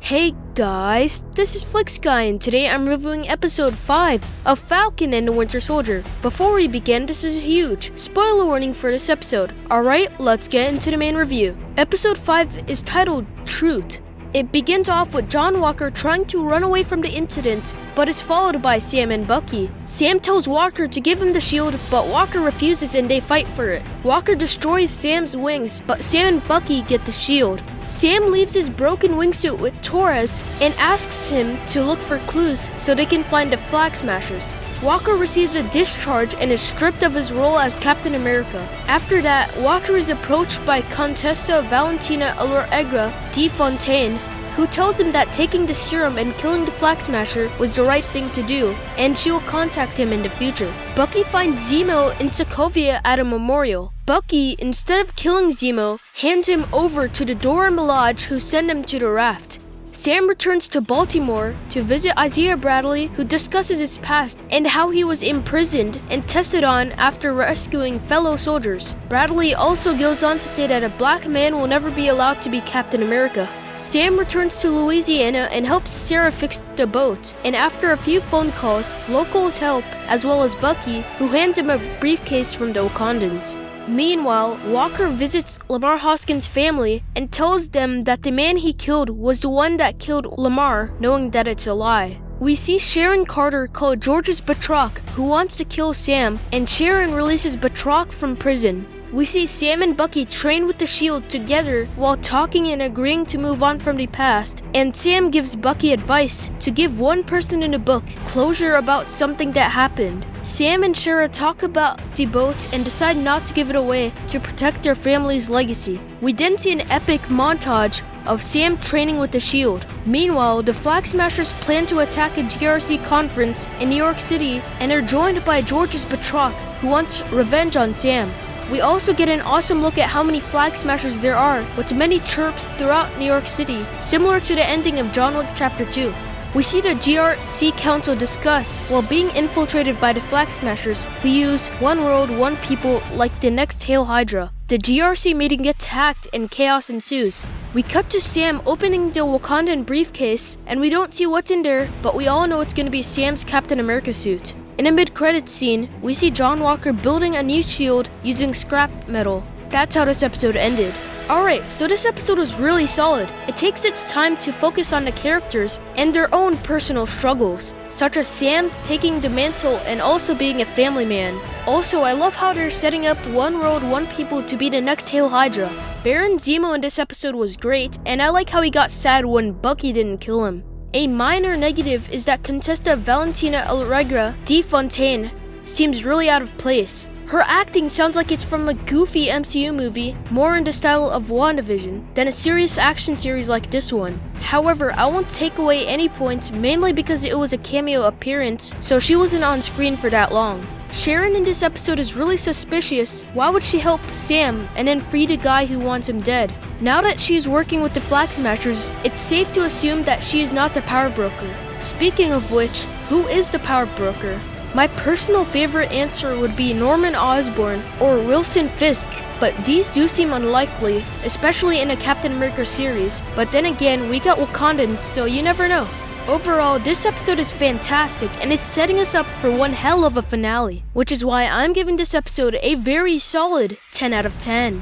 Hey guys, this is FlixGuy and today I'm reviewing episode 5 of Falcon and the Winter Soldier. Before we begin, this is a huge spoiler warning for this episode. Alright, let's get into the main review. Episode 5 is titled Truth. It begins off with John Walker trying to run away from the incident, but is followed by Sam and Bucky. Sam tells Walker to give him the shield, but Walker refuses and they fight for it. Walker destroys Sam's wings, but Sam and Bucky get the shield. Sam leaves his broken wingsuit with Torres and asks him to look for clues so they can find the Flag Smashers. Walker receives a discharge and is stripped of his role as Captain America. After that, Walker is approached by Contessa Valentina Allegra de Fontaine, who tells him that taking the serum and killing the Flag Smasher was the right thing to do, and she will contact him in the future. Bucky finds Zemo in Sokovia at a memorial. Bucky, instead of killing Zemo, hands him over to the Dora Milaje, who send him to the raft. Sam returns to Baltimore to visit Isaiah Bradley, who discusses his past and how he was imprisoned and tested on after rescuing fellow soldiers. Bradley also goes on to say that a black man will never be allowed to be Captain America. Sam returns to Louisiana and helps Sarah fix the boat, and after a few phone calls, locals help, as well as Bucky, who hands him a briefcase from the Wakandans. Meanwhile, Walker visits Lamar Hoskins' family and tells them that the man he killed was the one that killed Lamar, knowing that it's a lie. We see Sharon Carter call George's Batroc, who wants to kill Sam, and Sharon releases Batroc from prison. We see Sam and Bucky train with the shield together while talking and agreeing to move on from the past, and Sam gives Bucky advice to give one person in the book closure about something that happened. Sam and Shara talk about the boat and decide not to give it away to protect their family's legacy. We then see an epic montage of Sam training with the shield. Meanwhile, the Flag Smashers plan to attack a GRC conference in New York City and are joined by George's Batroc, who wants revenge on Sam. We also get an awesome look at how many Flag Smashers there are, with many chirps throughout New York City, similar to the ending of John Wick Chapter 2. We see the GRC Council discuss while being infiltrated by the Flag Smashers, who use one world, one people like the next Hail Hydra. The GRC meeting gets hacked and chaos ensues. We cut to Sam opening the Wakandan briefcase, and we don't see what's in there, but we all know it's gonna be Sam's Captain America suit. In a mid-credits scene, we see John Walker building a new shield using scrap metal. That's how this episode ended. Alright, so this episode was really solid. It takes its time to focus on the characters and their own personal struggles, such as Sam taking the mantle and also being a family man. Also, I love how they're setting up one world, one people to be the next Hail Hydra. Baron Zemo in this episode was great, and I like how he got sad when Bucky didn't kill him. A minor negative is that Contessa Valentina Allegra de Fontaine seems really out of place. Her acting sounds like it's from a goofy MCU movie, more in the style of WandaVision, than a serious action series like this one. However, I won't take away any points, mainly because it was a cameo appearance, so she wasn't on screen for that long. Sharon in this episode is really suspicious. Why would she help Sam and then free the guy who wants him dead? Now that she's working with the Flag Smashers, it's safe to assume that she is not the power broker. Speaking of which, who is the power broker? My personal favorite answer would be Norman Osborn or Wilson Fisk, but these do seem unlikely, especially in a Captain America series. But then again, we got Wakandans, so you never know. Overall, this episode is fantastic and it's setting us up for one hell of a finale, which is why I'm giving this episode a very solid 10 out of 10.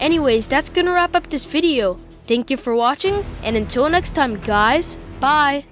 Anyways, that's gonna wrap up this video. Thank you for watching, and until next time guys, bye!